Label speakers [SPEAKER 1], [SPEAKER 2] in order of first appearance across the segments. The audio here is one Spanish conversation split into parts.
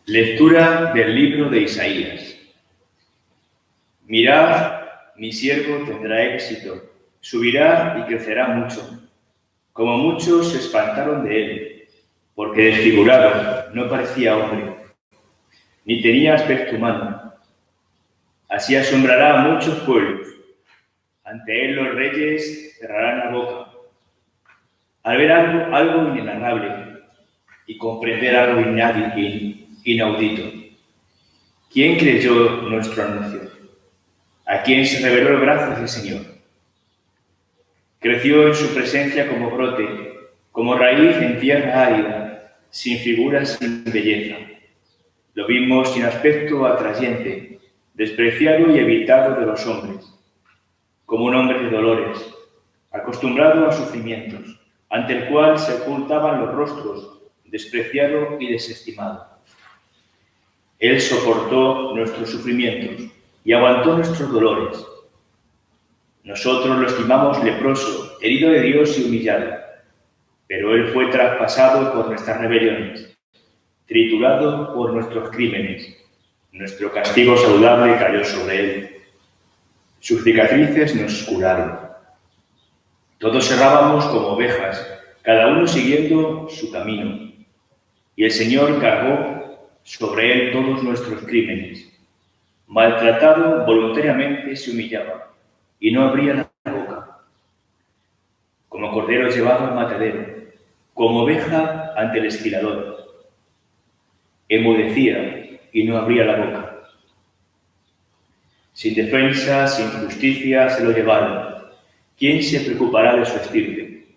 [SPEAKER 1] Lectura del libro de Isaías. Mirad, mi siervo tendrá éxito, subirá y crecerá mucho. Como muchos se espantaron de él, porque desfigurado no parecía hombre, ni tenía aspecto humano. Así asombrará a muchos pueblos. Ante él los reyes cerrarán la boca. Al ver algo inenarrable y comprender algo inaudito. ¿Quién creyó nuestro anuncio? ¿A quién se reveló el brazo del Señor? Creció en su presencia como brote, como raíz en tierra árida, sin figura, sin belleza. Lo vimos sin aspecto atrayente, despreciado y evitado de los hombres, como un hombre de dolores, acostumbrado a sufrimientos, ante el cual se ocultaban los rostros, despreciado y desestimado. Él soportó nuestros sufrimientos y aguantó nuestros dolores. Nosotros lo estimamos leproso, herido de Dios y humillado, pero él fue traspasado por nuestras rebeliones, triturado por nuestros crímenes. Nuestro castigo saludable cayó sobre él. Sus cicatrices nos curaron. Todos errábamos como ovejas, cada uno siguiendo su camino, y el Señor cargó sobre él todos nuestros crímenes. Maltratado, voluntariamente se humillaba, y no abría la boca. Como cordero llevado al matadero, como oveja ante el esquilador. Enmudecía y no abría la boca. Sin defensa, sin justicia, se lo llevaron. ¿Quién se preocupará de su estirpe?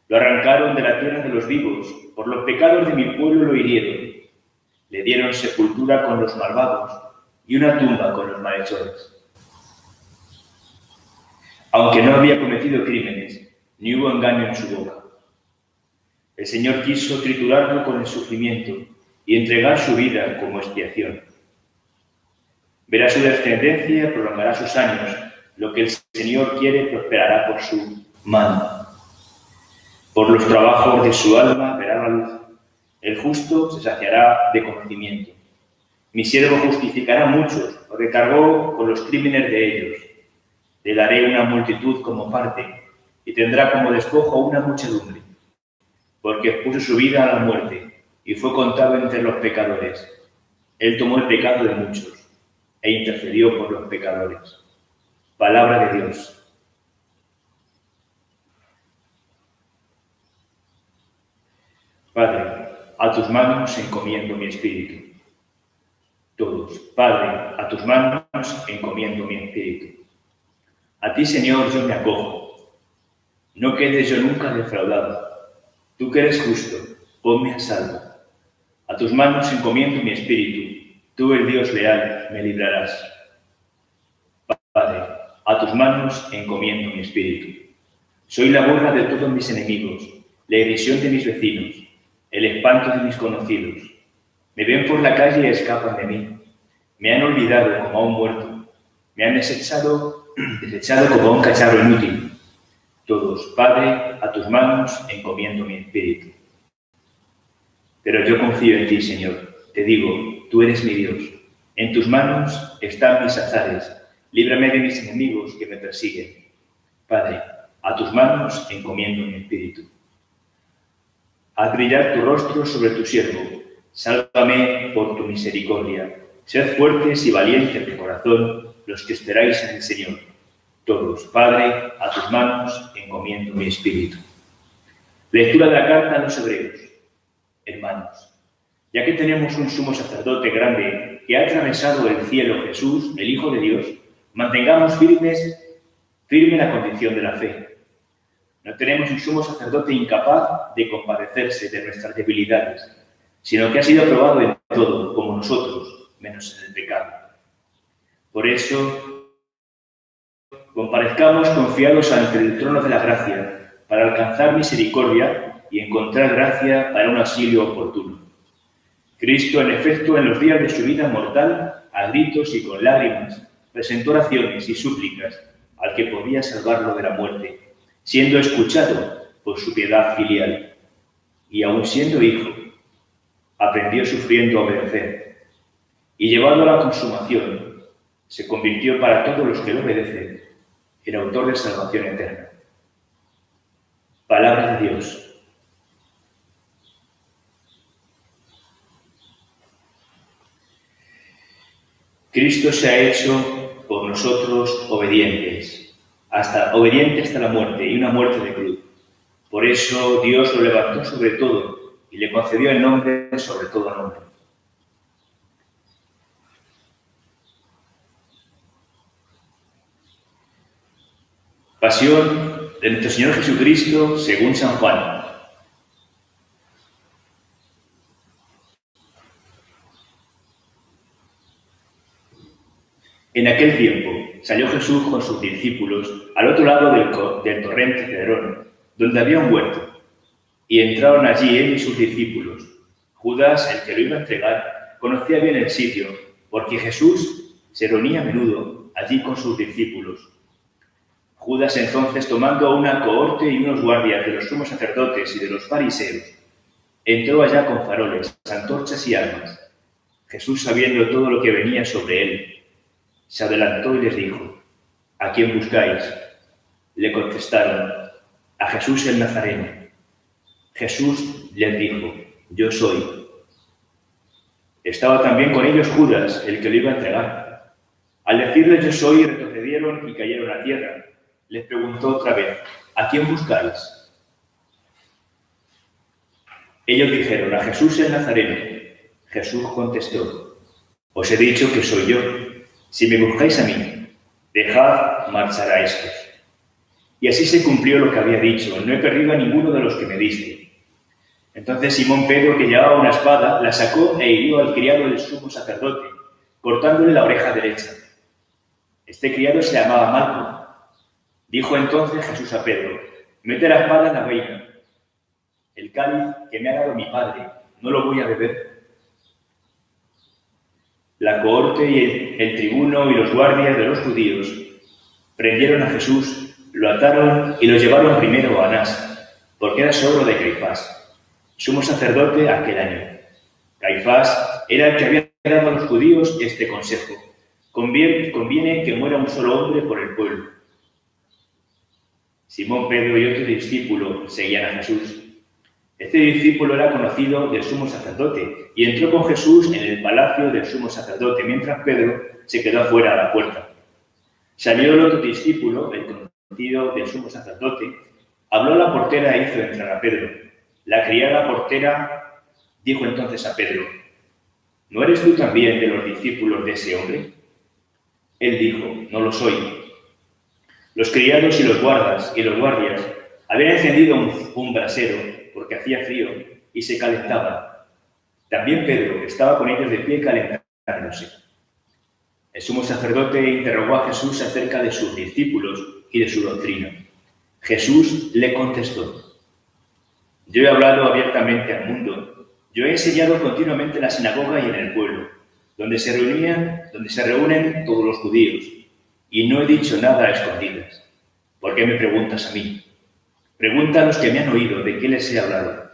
[SPEAKER 1] Lo arrancaron de la tierra de los vivos, por los pecados de mi pueblo lo hirieron. Le dieron sepultura con los malvados y una tumba con los malhechores. Aunque no había cometido crímenes, ni hubo engaño en su boca. El Señor quiso triturarlo con el sufrimiento y entregar su vida como expiación. Verá su descendencia, prolongará sus años. Lo que el Señor quiere prosperará por su mano. Por los trabajos de su alma verá la luz. El justo se saciará de conocimiento. Mi siervo justificará a muchos, porque cargó con los crímenes de ellos. Le daré una multitud como parte, y tendrá como despojo una muchedumbre, porque expuso su vida a la muerte, y fue contado entre los pecadores. Él tomó el pecado de muchos, e intercedió por los pecadores. Palabra de Dios. Padre, a tus manos encomiendo mi espíritu. Todos, Padre, a tus manos encomiendo mi espíritu. A ti, Señor, yo me acojo. No quede yo nunca defraudado. Tú que eres justo, ponme a salvo. A tus manos encomiendo mi espíritu. Tú, el Dios leal, me librarás. Padre, a tus manos encomiendo mi espíritu. Soy la burla de todos mis enemigos, la irrisión de mis vecinos, el espanto de mis conocidos. Me ven por la calle y escapan de mí. Me han olvidado como a un muerto. Me han desechado como a un cacharro inútil. Todos, Padre, a tus manos encomiendo mi espíritu. Pero yo confío en ti, Señor. Te digo, tú eres mi Dios. En tus manos están mis azares. Líbrame de mis enemigos que me persiguen. Padre, a tus manos encomiendo mi espíritu. Haz brillar tu rostro sobre tu siervo. Sálvame por tu misericordia. Sed fuertes y valientes de corazón los que esperáis en el Señor. Todos, Padre, a tus manos encomiendo mi espíritu. Lectura de la carta a los Hebreos. Hermanos, ya que tenemos un sumo sacerdote grande que ha atravesado el cielo, Jesús, el Hijo de Dios, mantengamos firme la condición de la fe. No tenemos un sumo sacerdote incapaz de compadecerse de nuestras debilidades, sino que ha sido probado en todo, como nosotros, menos en el pecado. Por eso, comparezcamos confiados ante el trono de la gracia, para alcanzar misericordia y encontrar gracia para un auxilio oportuno. Cristo, en efecto, en los días de su vida mortal, a gritos y con lágrimas, presentó oraciones y súplicas al que podía salvarlo de la muerte, siendo escuchado por su piedad filial. Y aun siendo hijo, aprendió sufriendo a obedecer, y llevado a la consumación, se convirtió para todos los que le obedecen en autor de salvación eterna. Palabra de Dios. Cristo se ha hecho por nosotros obedientes hasta la muerte, y una muerte de cruz. Por eso Dios lo levantó sobre todo y le concedió el nombre sobre todo nombre. Pasión de nuestro Señor Jesucristo según San Juan. En aquel tiempo salió Jesús con sus discípulos al otro lado del torrente Cedrón, donde había un huerto, y entraron allí él y sus discípulos. Judas, el que lo iba a entregar, conocía bien el sitio, porque Jesús se reunía a menudo allí con sus discípulos. Judas entonces, tomando una cohorte y unos guardias de los sumos sacerdotes y de los fariseos, entró allá con faroles, antorchas y armas. Jesús, sabiendo todo lo que venía sobre él, se adelantó y les dijo: ¿A quién buscáis? Le contestaron: a Jesús el Nazareno. Jesús les dijo: yo soy. Estaba también con ellos Judas, el que lo iba a entregar. Al decirle yo soy, retrocedieron y cayeron a tierra. Les preguntó otra vez: ¿a quién buscáis? Ellos dijeron: a Jesús el Nazareno. Jesús contestó: os he dicho que soy yo. Si me buscáis a mí, dejad marchar a estos. Y así se cumplió lo que había dicho: no he perdido a ninguno de los que me diste. Entonces Simón Pedro, que llevaba una espada, la sacó e hirió al criado del sumo sacerdote, cortándole la oreja derecha. Este criado se llamaba Malco. Dijo entonces Jesús a Pedro: mete la espada en la vaina. El cáliz que me ha dado mi Padre, ¿no lo voy a beber? La cohorte y el tribuno y los guardias de los judíos prendieron a Jesús, lo ataron y lo llevaron primero a Anás, porque era suegro de Caifás, sumo sacerdote aquel año. Caifás era el que había dado a los judíos este consejo: conviene que muera un solo hombre por el pueblo. Simón Pedro y otro discípulo seguían a Jesús. Este discípulo era conocido del sumo sacerdote y entró con Jesús en el palacio del sumo sacerdote, mientras Pedro se quedó afuera a la puerta. Salió el otro discípulo, el conocido del sumo sacerdote, habló a la portera e hizo entrar a Pedro. La criada portera dijo entonces a Pedro: ¿no eres tú también de los discípulos de ese hombre? Él dijo: no lo soy. Los criados y los guardias habían encendido un brasero porque hacía frío y se calentaban. También Pedro estaba con ellos de pie calentándose. El sumo sacerdote interrogó a Jesús acerca de sus discípulos y de su doctrina. Jesús le contestó: yo he hablado abiertamente al mundo. Yo he enseñado continuamente en la sinagoga y en el pueblo, donde se reúnen todos los judíos, y no he dicho nada a escondidas. ¿Por qué me preguntas a mí? Pregunta a los que me han oído de qué les he hablado.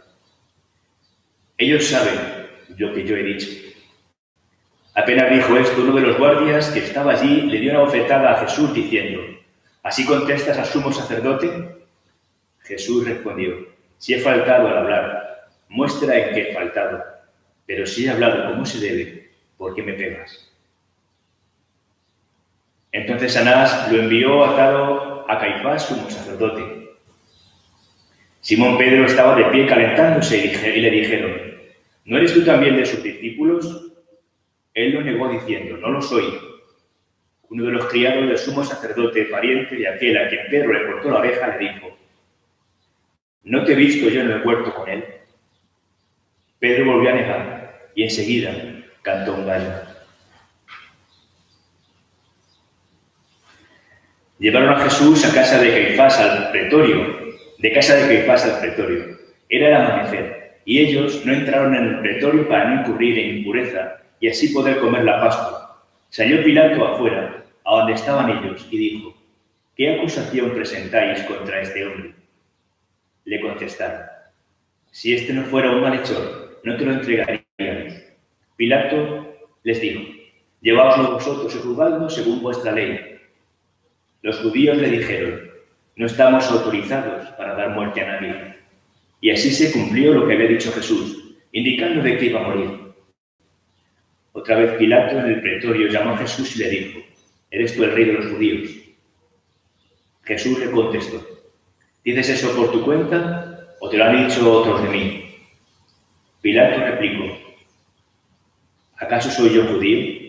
[SPEAKER 1] Ellos saben lo que yo he dicho. Apenas dijo esto, uno de los guardias que estaba allí le dio una bofetada a Jesús diciendo: ¿así contestas al sumo sacerdote? Jesús respondió: si he faltado al hablar, muestra en qué he faltado. Pero si he hablado como se debe, ¿por qué me pegas? Entonces Anás lo envió atado a Caifás, sumo sacerdote. Simón Pedro estaba de pie calentándose y le dijeron: ¿no eres tú también de sus discípulos? Él lo negó diciendo: no lo soy. Uno de los criados del sumo sacerdote, pariente de aquel a quien Pedro le cortó la oreja, le dijo: ¿no te he visto yo en el huerto con él? Pedro volvió a negar y enseguida cantó un gallo. Llevaron a Jesús a casa de Caifás al pretorio. Era el amanecer, y ellos no entraron en el pretorio para no incurrir en impureza y así poder comer la Pascua. Salió Pilato afuera, a donde estaban ellos, y dijo: ¿qué acusación presentáis contra este hombre? Le contestaron: si este no fuera un malhechor, no te lo entregaríamos Pilato les dijo: lleváoslo vosotros y juzgadlo según vuestra ley. Los judíos le dijeron: no estamos autorizados para dar muerte a nadie. Y así se cumplió lo que había dicho Jesús, indicando de que iba a morir. Otra vez Pilato en el pretorio llamó a Jesús y le dijo: ¿eres tú el rey de los judíos? Jesús le contestó: ¿dices eso por tu cuenta o te lo han dicho otros de mí? Pilato replicó: ¿acaso soy yo judío?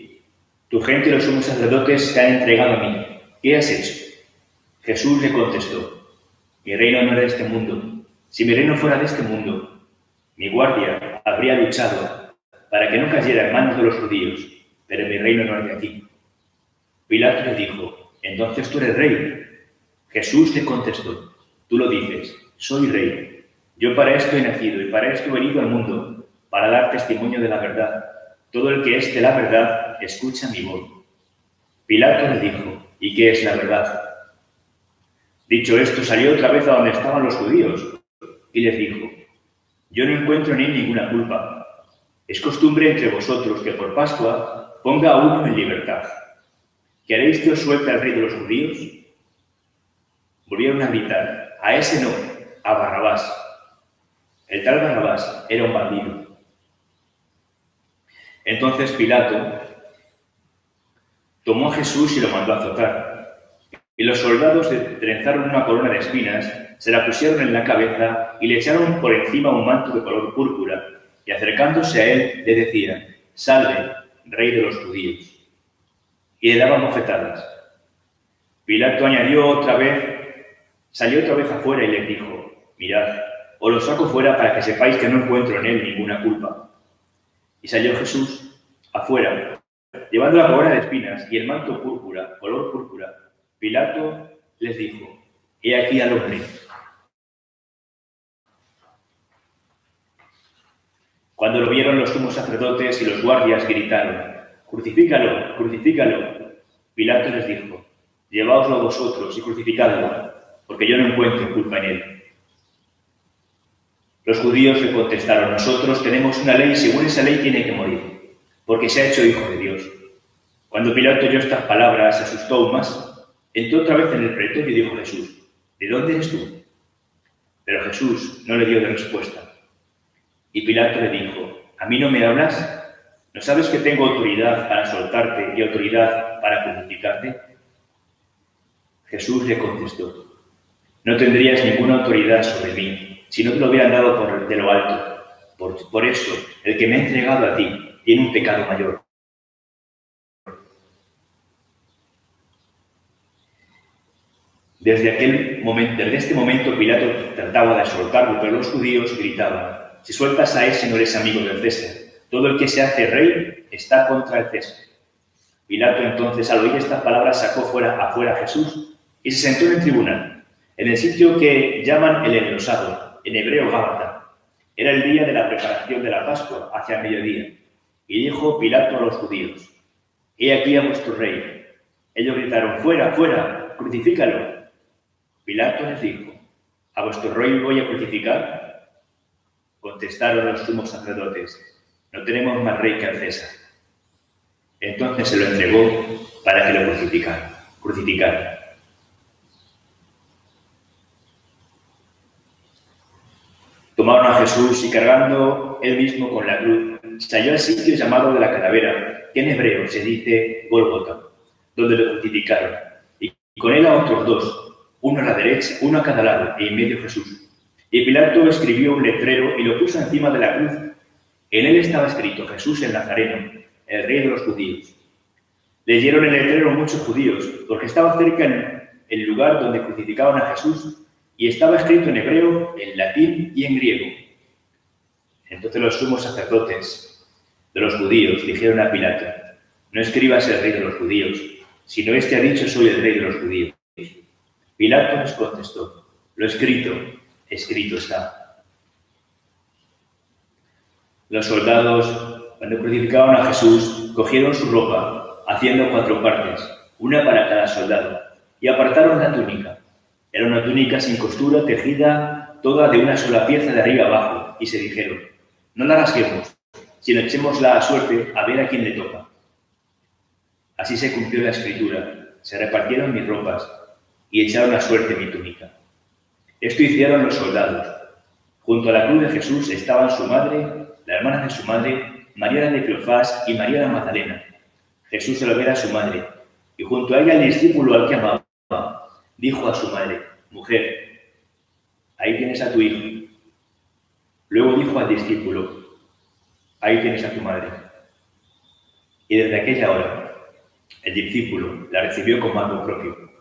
[SPEAKER 1] Tu gente y los sumos sacerdotes te han entregado a mí. ¿Qué has hecho? Jesús le contestó: mi reino no era de este mundo. Si mi reino fuera de este mundo, mi guardia habría luchado para que no cayera en manos de los judíos, pero mi reino no es de aquí. Pilato le dijo: entonces tú eres rey. Jesús le contestó: tú lo dices, soy rey. Yo para esto he nacido y para esto he venido al mundo, para dar testimonio de la verdad. Todo el que es de la verdad escucha mi voz. Pilato le dijo: ¿y qué es la verdad? Dicho esto, salió otra vez a donde estaban los judíos y les dijo: yo no encuentro en él ninguna culpa. Es costumbre entre vosotros que por Pascua ponga a uno en libertad. ¿Queréis que os suelte al rey de los judíos? Volvieron a gritar: a ese no, a Barrabás. El tal Barrabás era un bandido. Entonces Pilato tomó a Jesús y lo mandó a azotar. Y los soldados le trenzaron una corona de espinas, se la pusieron en la cabeza y le echaron por encima un manto de color púrpura. Y acercándose a él, le decían: salve, rey de los judíos. Y le daban bofetadas. Pilato salió otra vez afuera y les dijo: mirad, os lo saco fuera para que sepáis que no encuentro en él ninguna culpa. Y salió Jesús afuera, llevando la corona de espinas y el manto púrpura, color púrpura. Pilato les dijo: he aquí al hombre. Cuando lo vieron, los sumos sacerdotes y los guardias gritaron: crucifícalo, crucifícalo. Pilato les dijo: lleváoslo vosotros y crucificadlo, porque yo no encuentro culpa en él. Los judíos le contestaron: nosotros tenemos una ley y según esa ley tiene que morir, porque se ha hecho hijo de Dios. Cuando Pilato oyó estas palabras, se asustó aún más. Entró otra vez en el pretorio y dijo a Jesús: ¿de dónde eres tú? Pero Jesús no le dio de respuesta. Y Pilato le dijo: ¿a mí no me hablas? ¿No sabes que tengo autoridad para soltarte y autoridad para crucificarte? Jesús le contestó: no tendrías ninguna autoridad sobre mí si no te lo hubieran dado de lo alto. Por eso, el que me ha entregado a ti tiene un pecado mayor. Desde este momento Pilato trataba de soltarlo, pero los judíos gritaban: si sueltas a ese no eres amigo del César. Todo el que se hace rey está contra el César. Pilato entonces, al oír estas palabras, sacó afuera a Jesús y se sentó en el tribunal, en el sitio que llaman el enlosado, en hebreo Gábata. Era el día de la preparación de la Pascua, hacia el mediodía. Y dijo Pilato a los judíos: he aquí a vuestro rey. Ellos gritaron: fuera, fuera, crucifícalo. Pilato les dijo: ¿a vuestro rey voy a crucificar? Contestaron los sumos sacerdotes: no tenemos más rey que al César. Entonces se lo entregó para que lo crucificara. Tomaron a Jesús y cargando él mismo con la cruz, salió al sitio llamado de la calavera, que en hebreo se dice Gólgota, donde lo crucificaron, y con él a otros dos, uno a la derecha, uno a cada lado, y en medio Jesús. Y Pilato escribió un letrero y lo puso encima de la cruz. En él estaba escrito: Jesús el Nazareno, el rey de los judíos. Leyeron el letrero muchos judíos, porque estaba cerca en el lugar donde crucificaban a Jesús, y estaba escrito en hebreo, en latín y en griego. Entonces los sumos sacerdotes de los judíos dijeron a Pilato: no escribas el rey de los judíos, sino este ha dicho: soy el rey de los judíos. Pilato les contestó: lo escrito, escrito está. Los soldados, cuando crucificaban a Jesús, cogieron su ropa, haciendo 4 partes, una para cada soldado, y apartaron la túnica. Era una túnica sin costura, tejida toda de una sola pieza de arriba abajo, y se dijeron: no la rasguemos, sino echemos la suerte a ver a quién le toca. Así se cumplió la escritura, se repartieron mis ropas y echaron la suerte en mi túnica. Esto hicieron los soldados. Junto a la cruz de Jesús estaban su madre, la hermana de su madre, María de Cleofás y María la Magdalena. Jesús se lo ve a su madre, y junto a ella el discípulo al que amaba dijo a su madre: mujer, ahí tienes a tu hijo. Luego dijo al discípulo: ahí tienes a tu madre. Y desde aquella hora, el discípulo la recibió como algo propio.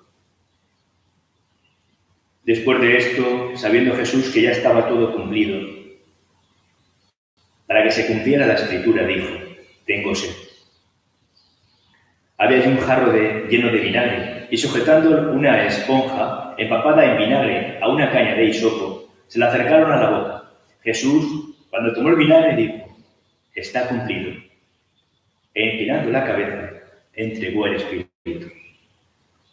[SPEAKER 1] Después de esto, sabiendo Jesús que ya estaba todo cumplido, para que se cumpliera la escritura, dijo: tengo sed. Había allí un jarro lleno de vinagre, y sujetando una esponja empapada en vinagre a una caña de hisopo, se la acercaron a la boca. Jesús, cuando tomó el vinagre, dijo: está cumplido. E inclinando la cabeza, entregó el Espíritu.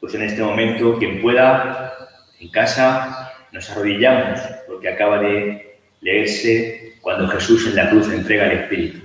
[SPEAKER 1] Pues en este momento, quien pueda, en casa, nos arrodillamos, porque acaba de leerse cuando Jesús en la cruz entrega el Espíritu.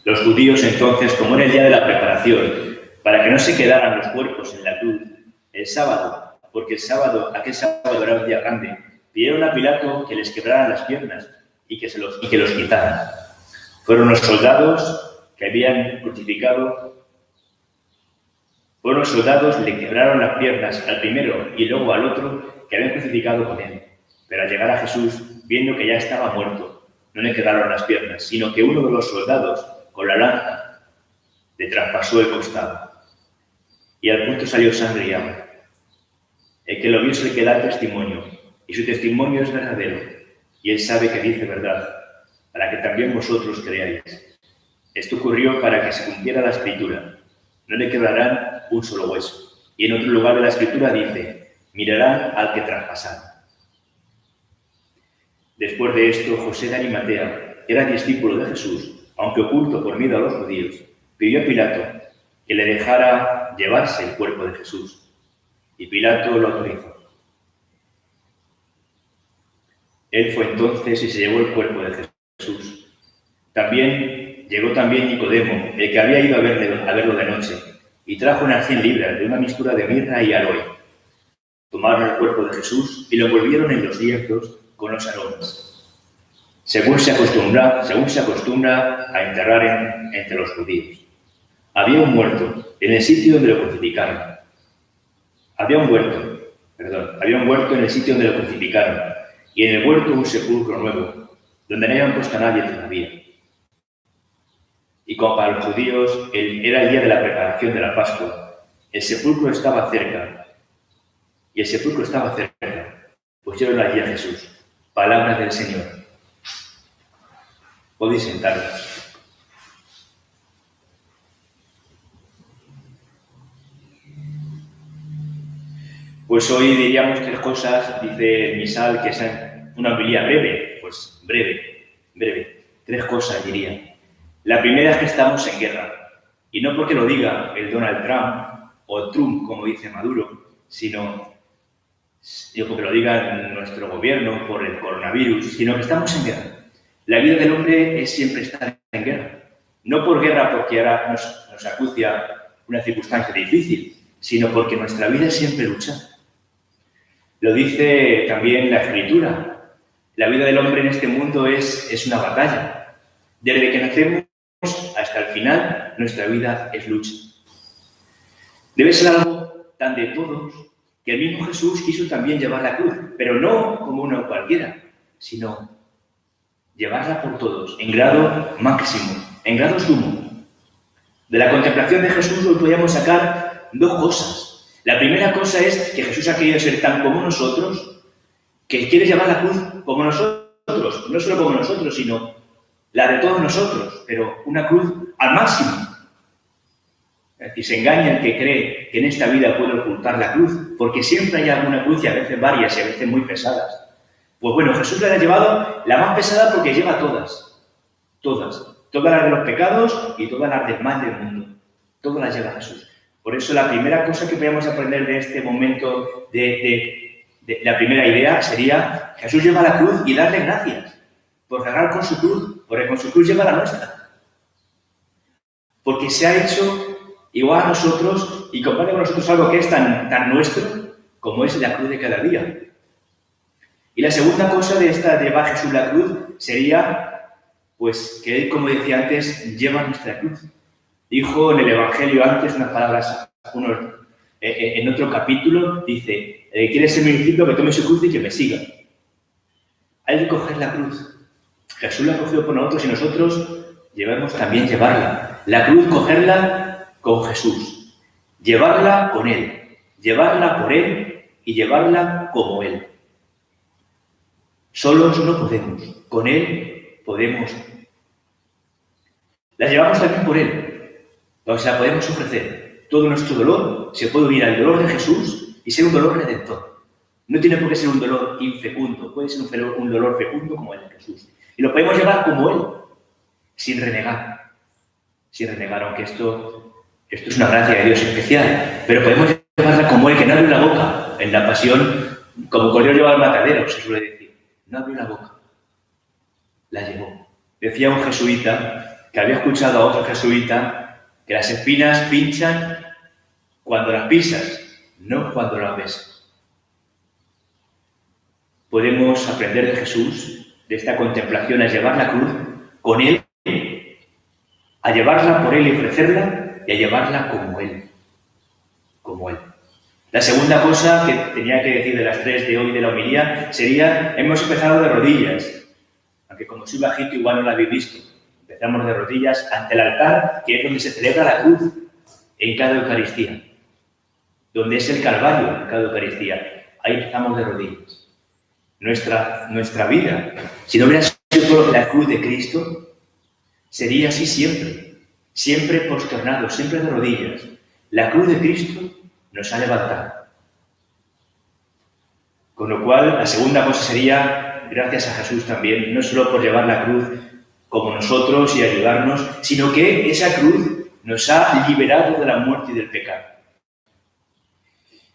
[SPEAKER 1] Los judíos entonces, como era el día de la preparación, para que no se quedaran los cuerpos en la cruz, el sábado, porque aquel sábado era un día grande, pidieron a Pilato que les quebraran las piernas y que los quitaran. Fueron los soldados que habían crucificado, le quebraron las piernas al primero y luego al otro que habían crucificado con él. Pero al llegar a Jesús, viendo que ya estaba muerto, no le quebraron las piernas, sino que uno de los soldados, con la lanza, le traspasó el costado, y al punto salió sangre y agua. El que lo vio es el que da testimonio, y su testimonio es verdadero, y él sabe que dice verdad, para que también vosotros creáis. Esto ocurrió para que se cumpliera la Escritura: no le quebrarán un solo hueso. Y en otro lugar de la Escritura dice: mirarán al que traspasaron. Después de esto, José de Arimatea, que era discípulo de Jesús, aunque oculto por miedo a los judíos, pidió a Pilato que le dejara llevarse el cuerpo de Jesús. Y Pilato lo autorizó. Él fue entonces y se llevó el cuerpo de Jesús. Llegó también Nicodemo, el que había ido a verlo de noche, y trajo unas 100 libras de una mixtura de mirra y aloe. Tomaron el cuerpo de Jesús y lo envolvieron en los lienzos con los aromas, según se acostumbra a enterrar entre los judíos. Había un muerto en el sitio donde lo crucificaron. Había un huerto en el sitio donde lo crucificaron, y en el huerto un sepulcro nuevo, donde no habían puesto a nadie todavía. Y como para los judíos era el día de la preparación de la Pascua, el sepulcro estaba cerca. Pusieron allí a Jesús. Palabra del Señor. Podéis sentaros. Pues hoy diríamos 3 cosas, dice el misal, que es una homilía breve. Pues breve. 3 cosas diría. La primera es que estamos en guerra. Y no porque lo diga el Donald Trump o Trump, como dice Maduro, sino porque lo diga nuestro gobierno por el coronavirus, sino que estamos en guerra. La vida del hombre es siempre estar en guerra. No por guerra porque ahora nos acucia una circunstancia difícil, sino porque nuestra vida es siempre luchar. Lo dice también la Escritura. La vida del hombre en este mundo es una batalla. Desde que nacemos hasta el final, nuestra vida es lucha. Debe ser algo tan de todos que el mismo Jesús quiso también llevar la cruz, pero no como una cualquiera, sino llevarla por todos, en grado máximo, en grado sumo. De la contemplación de Jesús hoy podríamos sacar 2 cosas. La primera cosa es que Jesús ha querido ser tan como nosotros, que quiere llevar la cruz como nosotros, no solo como nosotros, sino la de todos nosotros, pero una cruz al máximo, Es decir, se engaña el que cree que en esta vida puede ocultar la cruz, porque siempre hay alguna cruz y a veces varias y a veces muy pesadas. Pues bueno, Jesús le ha llevado la más pesada porque lleva todas. Todas las de los pecados y todas las del mal del mundo. Todas las lleva Jesús. Por eso la primera cosa que podemos aprender de este momento, de la primera idea, sería Jesús lleva la cruz y darle gracias por cargar con su cruz, porque con su cruz lleva la nuestra. Porque se ha hecho igual a nosotros y comparte con nosotros algo que es tan nuestro como es la cruz de cada día. Y la segunda cosa de esta de llevar Jesús la cruz sería, pues, que Él, como decía antes, lleva nuestra cruz. Dijo en el Evangelio antes unas palabras, en otro capítulo, dice, ¿quiere ser mi discípulo? Que tome su cruz y que me siga. Hay que coger la cruz. Jesús la ha cogido por nosotros y nosotros debemos también llevarla. La cruz, cogerla con Jesús. Llevarla con Él. Llevarla por Él y llevarla como Él. Solos no podemos, con Él podemos. La llevamos también por Él, o sea, podemos ofrecer. Todo nuestro dolor se puede unir al dolor de Jesús y ser un dolor redentor. No tiene por qué ser un dolor infecundo, puede ser un dolor fecundo como el de Jesús. Y lo podemos llevar como Él, sin renegar. Sin renegar, aunque esto es una gracia de Dios especial, pero podemos llevarla como Él, que no abre la boca. En la pasión, como Cordero lleva al matadero, se suele decir. No abrió la boca, la llevó. Decía un jesuita que había escuchado a otro jesuita que las espinas pinchan cuando las pisas, no cuando las besas. Podemos aprender de Jesús, de esta contemplación, a llevar la cruz con Él, a llevarla por Él y ofrecerla, y a llevarla como Él. Como Él. La segunda cosa que tenía que decir de las tres de hoy de la homilía sería, hemos empezado de rodillas, aunque como soy bajito igual no la habéis visto. Empezamos de rodillas ante el altar, que es donde se celebra la cruz en cada Eucaristía, donde es el Calvario en cada Eucaristía. Ahí empezamos de rodillas. Nuestra vida, si no hubiera sido por la cruz de Cristo, sería así siempre posternados, siempre de rodillas. La cruz de Cristo nos ha levantado. Con lo cual, la segunda cosa sería, gracias a Jesús también, no solo por llevar la cruz como nosotros y ayudarnos, sino que esa cruz nos ha liberado de la muerte y del pecado.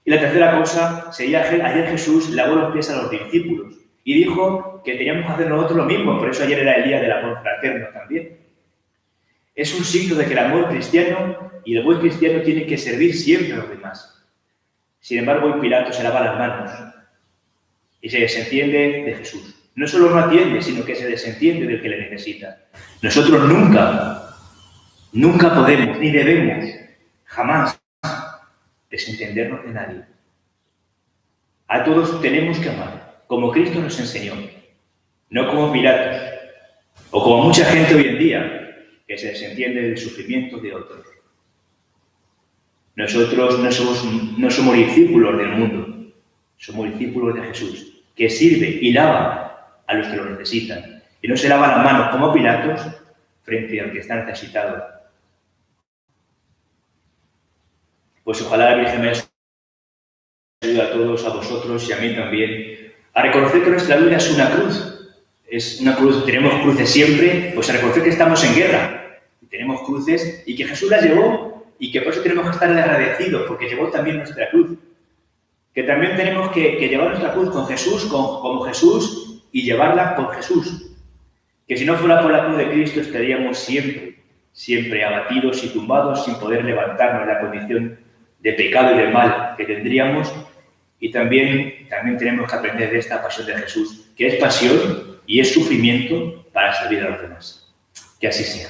[SPEAKER 1] Y la tercera cosa sería, ayer Jesús lavó los pies a los discípulos y dijo que teníamos que hacer nosotros lo mismo, por eso ayer era el día del amor fraterno también. Es un signo de que el amor cristiano y el buen cristiano tiene que servir siempre a los demás. Sin embargo, hoy Pilato se lava las manos y se desentiende de Jesús. No solo no atiende, sino que se desentiende del que le necesita. Nosotros nunca podemos, ni debemos, jamás desentendernos de nadie. A todos tenemos que amar, como Cristo nos enseñó, no como Pilatos, o como mucha gente hoy en día, que se desentiende del sufrimiento de otros. Nosotros no somos discípulos del mundo, somos discípulos de Jesús, que sirve y lava a los que lo necesitan. Y no se lava las manos como Pilatos frente al que está necesitado. Pues ojalá la Virgen me ayude a todos, a vosotros y a mí también, a reconocer que nuestra vida es una cruz. Es una cruz, tenemos cruces siempre, pues a reconocer que estamos en guerra. Tenemos cruces y que Jesús las llevó y que por eso tenemos que estar agradecidos, porque llevó también nuestra cruz. Que también tenemos que llevar nuestra cruz con Jesús, como Jesús, y llevarla con Jesús. Que si no fuera por la cruz de Cristo estaríamos siempre abatidos y tumbados sin poder levantarnos de la condición de pecado y de mal que tendríamos. Y también tenemos que aprender de esta pasión de Jesús, que es pasión y es sufrimiento para servir a los demás. Que así sea.